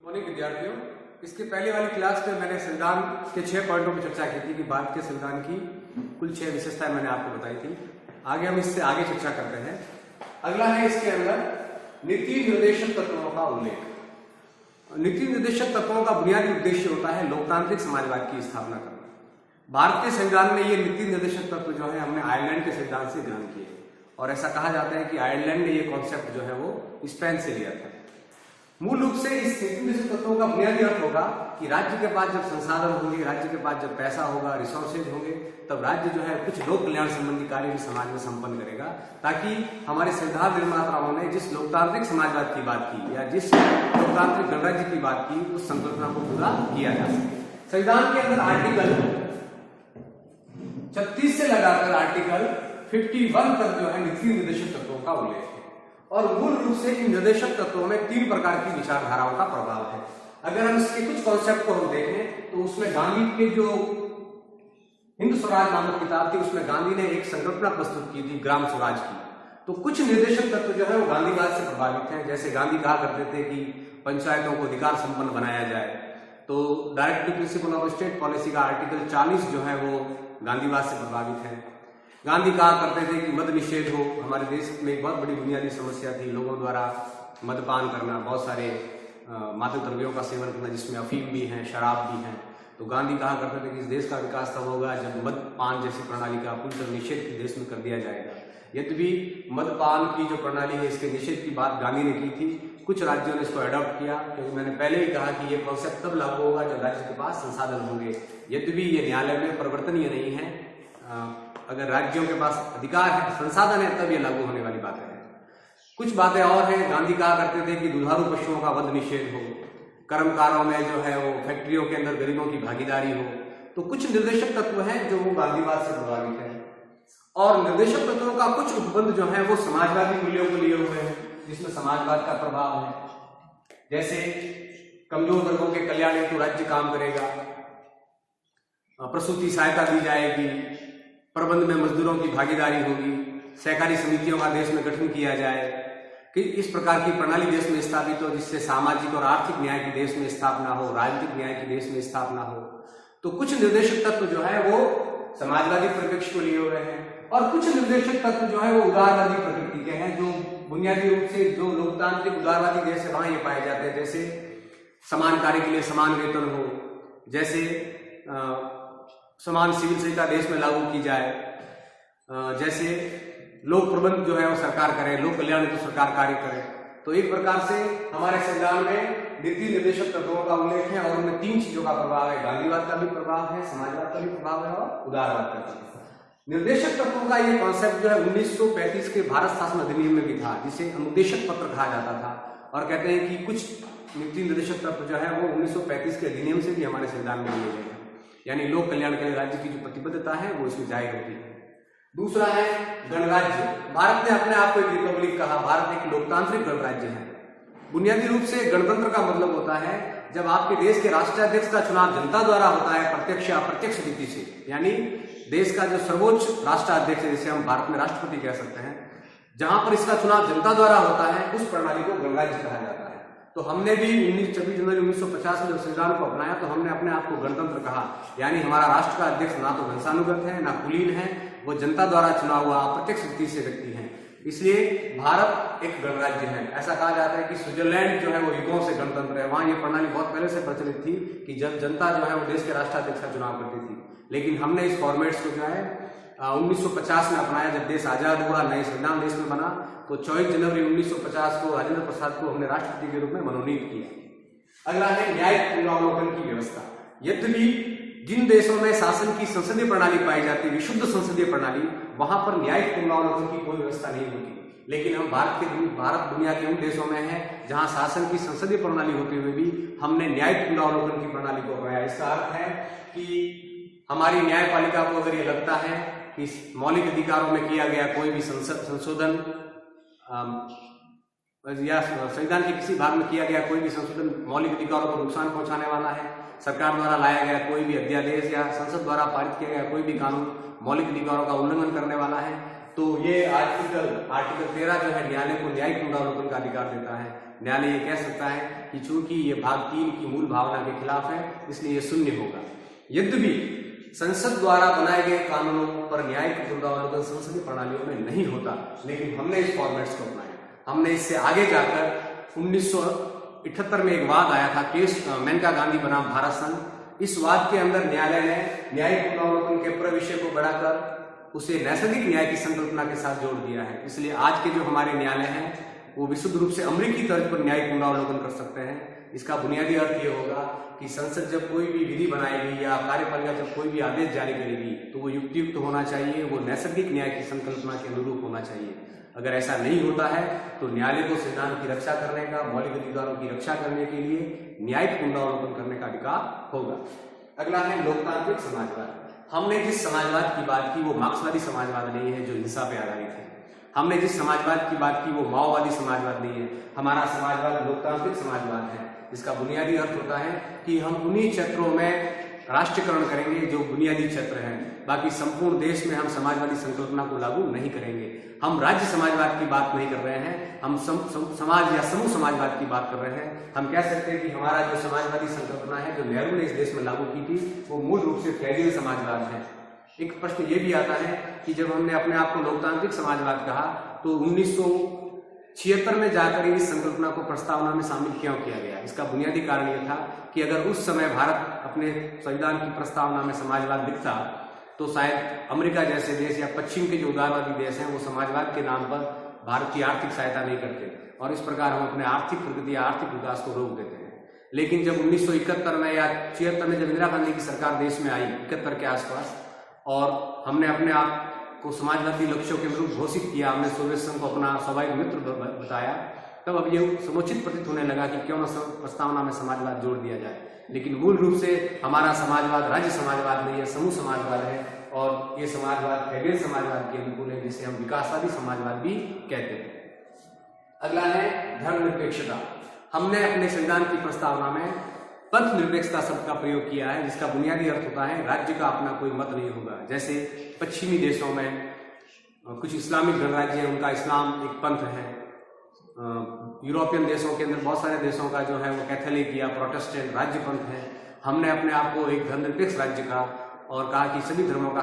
Morning विद्यार्थियों, इसके पहले वाली क्लास में मैंने संविधान के 6 पॉइंटों पर चर्चा की थी कि भारत के संविधान की कुल 6 विशेषताएं मैंने आपको बताई थी। आगे हम इससे आगे चर्चा करते हैं। अगला है इसके अंदर नीति निर्देशक तत्वों का उल्लेख। नीति निर्देशक तत्वों का बुनियादी उद्देश्य होता है लोकतांत्रिक समाजवाद की स्थापना करना। भारत के संविधान में ये नीति निर्देशक तत्व जो है हमने आयरलैंड के संविधान से ग्रहण किए और ऐसा कहा जाता है कि आयरलैंड ने ये कॉन्सेप्ट जो है वो स्पेन से लिया था। मूल रूप से इस नीति निर्देशक तत्वों का बुनियादी अर्थ होगा कि राज्य के पास जब संसाधन होंगे, राज्य के पास जब पैसा होगा, रिसोर्सेज होंगे, तब राज्य जो है कुछ लोक कल्याण संबंधी कार्य भी समाज में संपन्न करेगा, ताकि हमारे संविधान निर्माताओं ने जिस लोकतांत्रिक समाजवाद की बात की या जिस लोकतांत्रिक गणराज्य की बात की, उस संकल्पना को पूरा किया जा सके। संविधान के अंदर आर्टिकल 36 से लगाकर आर्टिकल 51 तक जो है नीति निर्देशक तत्वों का उल्लेख है और मूल रूप से इन निर्देशक तत्वों में 3 प्रकार की विचारधाराओं का प्रभाव है। अगर हम इसके कुछ कॉन्सेप्ट को हम देखें तो उसमें गांधी के जो हिंद स्वराज नामक किताब थी, उसमें गांधी ने एक संकल्पना प्रस्तुत की थी ग्राम स्वराज की। तो कुछ निर्देशक तत्व जो है वो गांधीवाद से प्रभावित हैं। जैसे गांधी कहा करते थे कि पंचायतों को अधिकार संपन्न बनाया जाए, तो direct principle of state policy का आर्टिकल 40 जो है वो गांधीवाद से प्रभावित है। गांधी कहा करते थे कि मद निषेध हो। हमारे देश में एक बहुत बड़ी बुनियादी समस्या थी लोगों द्वारा मदपान करना, बहुत सारे मादक द्रव्यों का सेवन करना, जिसमें अफीम भी है, शराब भी है। तो गांधी कहा करते थे कि इस देश का विकास तब होगा जब मदपान जैसी प्रणाली का पूरी तरह निषेध देश में कर दिया जाएगा। यद्यपि मदपान की जो प्रणाली है, इसके निषेध की बात गांधी ने की थी। कुछ राज्यों ने इसको अडॉप्ट किया, क्योंकि मैंने पहले ही कहा कि ये कॉन्सेप्ट तब लागू होगा जब राज्य के पास संसाधन होंगे। यद्यपि ये न्यायालय में परिवर्तनीय नहीं है। अगर राज्यों के पास अधिकार है, संसाधन है, तब ये लागू होने वाली बातें हैं। कुछ बातें और हैं। गांधी कहा करते थे कि दुधारू पशुओं का वध निषेध हो, कर्मकारों में जो है वो फैक्ट्रियों के अंदर गरीबों की भागीदारी हो। तो कुछ निर्देशक तत्व हैं जो वो गांधीवाद से प्रभावित हैं और निर्देशक तत्वों का कुछ उपबंध जो है वो समाजवादी मूल्यों को लिए हुए हैं, जिसमें समाजवाद का प्रभाव है। जैसे कमजोर वर्गों के कल्याण हेतु राज्य काम करेगा, प्रसूति सहायता दी जाएगी, प्रबंध में मजदूरों की भागीदारी होगी, सहकारी समितियों का देश में गठन किया जाए, कि इस प्रकार की प्रणाली देश में स्थापित हो जिससे सामाजिक और आर्थिक न्याय की देश में स्थापना हो, राजनीतिक न्याय की देश में स्थापना हो। तो कुछ निर्देशक तत्व जो है वो समाजवादी परिप्रेक्ष्य को लिए हुए हैं और कुछ निर्देशक तत्व जो है वो उदारवादी प्रकृति के हैं, जो बुनियादी रूप से जो लोकतांत्रिक उदारवादी देश है वहां ये पाए जाते हैं। जैसे समान कार्य के लिए समान वेतन हो, जैसे समान सिविल सेवा देश में लागू की जाए, जैसे लोक प्रबंध जो है वो सरकार करे, लोक कल्याण तो सरकार कार्य करे। तो एक प्रकार से हमारे संविधान में नीति निर्देशक तत्वों का उल्लेख है और उनमें 3 चीजों का प्रभाव है। गांधीवाद का भी प्रभाव है, समाजवाद का भी प्रभाव है और उदारवाद का भी। निर्देशक तत्वों का ये कॉन्सेप्ट जो है 1935 के भारत शासन अधिनियम में भी था, जिसे अनुदेशक पत्र कहा जाता था। और कहते हैं कि कुछ नीति निर्देशक तत्व जो है वो 1935 के अधिनियम से भी हमारे संविधान में लिए गए हैं, यानी लोक कल्याण के लिए राज्य की जो प्रतिबद्धता है वो इसमें जाहिर होती है। दूसरा है गणराज्य। भारत ने अपने आप को एक रिपब्लिक कहा। भारत एक लोकतांत्रिक गणराज्य है। बुनियादी रूप से गणतंत्र का मतलब होता है जब आपके देश के राष्ट्राध्यक्ष का चुनाव जनता द्वारा होता है, प्रत्यक्ष या अप्रत्यक्ष रीति से, यानी देश का जो सर्वोच्च राष्ट्राध्यक्ष है, जिसे हम भारत में राष्ट्रपति कह सकते हैं, जहां पर इसका चुनाव जनता द्वारा होता है, उस प्रणाली को गणराज्य कहा जाता है। तो हमने भी 26 जनवरी 1950 में जब संविधान को अपनाया तो हमने अपने आप को गणतंत्र कहा, यानी हमारा राष्ट्र का अध्यक्ष ना तो वंशानुगत है, ना कुलीन है, वो जनता द्वारा चुना हुआ अप्रत्यक्ष रीति से व्यक्ति है। इसलिए भारत एक गणराज्य है। ऐसा कहा जाता है कि स्विट्जरलैंड जो है वो युगों से गणतंत्र है। वहां ये प्रणाली बहुत पहले से प्रचलित थी कि जब जनता जो है वो देश के राष्ट्राध्यक्ष का चुनाव करती थी, लेकिन हमने इस फॉर्मेट्स को जो है 1950 में अपनाया। जब देश आजाद हुआ, नए संविधान देश में बना, तो 24 जनवरी 1950 को राजेंद्र प्रसाद को हमने राष्ट्रपति के रूप में मनोनीत किया। अगला है न्यायिक पुनरावलोकन की व्यवस्था। यद्यपि जिन देशों में शासन की संसदीय प्रणाली पाई जाती है, विशुद्ध संसदीय प्रणाली, वहां पर न्यायिक पुनरावलोकन की कोई व्यवस्था नहीं होती। लेकिन हम भारत दुनिया के उन देशों में है जहां शासन की संसदीय प्रणाली होते हुए भी हमने न्यायिक पुनरावलोकन की प्रणाली को अपनाया। इसका अर्थ है कि हमारी न्यायपालिका को अगर ये लगता है कि मौलिक अधिकारों में किया गया कोई भी संशोधन या संविधान के किसी भाग में किया गया कोई भी संशोधन मौलिक अधिकारों को नुकसान पहुंचाने वाला है, सरकार द्वारा लाया गया कोई भी अध्यादेश या संसद द्वारा पारित किया गया कोई भी कानून मौलिक अधिकारों का उल्लंघन करने वाला है, तो ये आर्टिकल 13 जो है न्यायालय को न्यायिक पुनरावलोकन का अधिकार देता है। न्यायालय ये कह सकता है कि चूंकि ये भाग 3 की मूल भावना के खिलाफ है, इसलिए ये शून्य होगा। यद्यपि संसद द्वारा बनाए गए कानूनों पर न्यायिक पुनरावलोकन संसदीय प्रणालियों में नहीं होता, लेकिन हमने इस फॉर्मेट्स को अपनाया। हमने इससे आगे जाकर 1978 में एक वाद आया था, केस मेनका गांधी बनाम भारत संघ। इस वाद के अंदर न्यायालय ने न्यायिक पुनरावलोकन के प्रविषय को बढ़ाकर उसे नैसर्गिक न्याय की संकल्पना के साथ जोड़ दिया है। इसलिए आज के जो हमारे न्यायालय हैं वो विशुद्ध रूप से अमेरिकी तर्ज पर न्यायिक पुनरावलोकन कर सकते हैं। इसका बुनियादी अर्थ ये होगा कि संसद जब कोई भी विधि बनाएगी या कार्यपालिका जब कोई भी आदेश जारी करेगी तो वो युक्तियुक्त होना चाहिए, वो नैसर्गिक न्याय की संकल्पना के अनुरूप होना चाहिए। अगर ऐसा नहीं होता है तो न्यायालय को संविधान की रक्षा करने का, मौलिक अधिकारों की रक्षा करने के लिए न्यायिक पुनरावलोकन करने का अधिकार होगा। अगला है लोकतांत्रिक समाजवाद। हमने जिस समाजवाद की बात की वो मार्क्सवादी समाजवाद नहीं है जो हिंसा पे आधारित है। हमने जिस समाजवाद की बात की वो माओवादी समाजवाद नहीं है। हमारा समाजवाद लोकतांत्रिक समाजवाद है। इसका बुनियादी अर्थ होता है कि हम उन्हीं क्षेत्रों में राष्ट्रीयकरण करेंगे जो बुनियादी क्षेत्र हैं, बाकी संपूर्ण देश में हम समाजवादी संकल्पना को लागू नहीं करेंगे। हम राज्य समाजवाद की बात नहीं कर रहे हैं, हम समाज या समूह समाजवाद की बात कर रहे हैं। हम कह सकते हैं कि हमारा जो समाजवादी संकल्पना है जो नेहरू ने इस देश में लागू की थी वो मूल रूप से फेडरल समाजवाद है। एक प्रश्न ये भी आता है कि जब हमने अपने आप को लोकतांत्रिक समाजवाद कहा तो 1976 में जाकर इस संकल्पना को प्रस्तावना में शामिल क्यों किया गया? इसका बुनियादी कारण यह था कि अगर उस समय भारत अपने संविधान की प्रस्तावना में समाजवाद लिखता तो शायद अमेरिका जैसे देश या पश्चिम के जो उदारवादी देश हैं वो समाजवाद के नाम पर भारत की आर्थिक सहायता नहीं करते और इस प्रकार हम अपने आर्थिक प्रगति या आर्थिक विकास को रोक देते हैं। लेकिन जब 1971 में या 76 में जब इंदिरा गांधी की सरकार देश में आई 71 के आसपास और हमने अपने आप को समाजवादी लक्ष्यों के अनुरूप घोषित किया, हमने सोवियत संघ को अपना स्वाभाविक मित्र बताया, तब अब ये समुचित प्रतीत होने लगा कि क्यों न प्रस्तावना में समाजवाद जोड़ दिया जाए। लेकिन मूल रूप से हमारा समाजवाद राज्य समाजवाद नहीं है, समूह समाजवाद है और ये समाजवाद फेडरल समाजवाद के अनुकूल है जिसे हम विकासवादी समाजवाद भी कहते हैं। अगला है धर्मनिरपेक्षता। हमने अपने संविधान की प्रस्तावना में पंथ निरपेक्षता शब्द का प्रयोग किया है जिसका बुनियादी अर्थ होता है राज्य का अपना कोई मत नहीं होगा। जैसे पश्चिमी देशों में कुछ इस्लामिक गणराज्य हैं, उनका इस्लाम एक पंथ है। यूरोपियन देशों के अंदर बहुत सारे देशों का जो है वो कैथोलिक या प्रोटेस्टेंट राज्य पंथ है। हमने अपने आप को एक धर्मनिरपेक्ष राज्य का और कहा कि सभी धर्मों का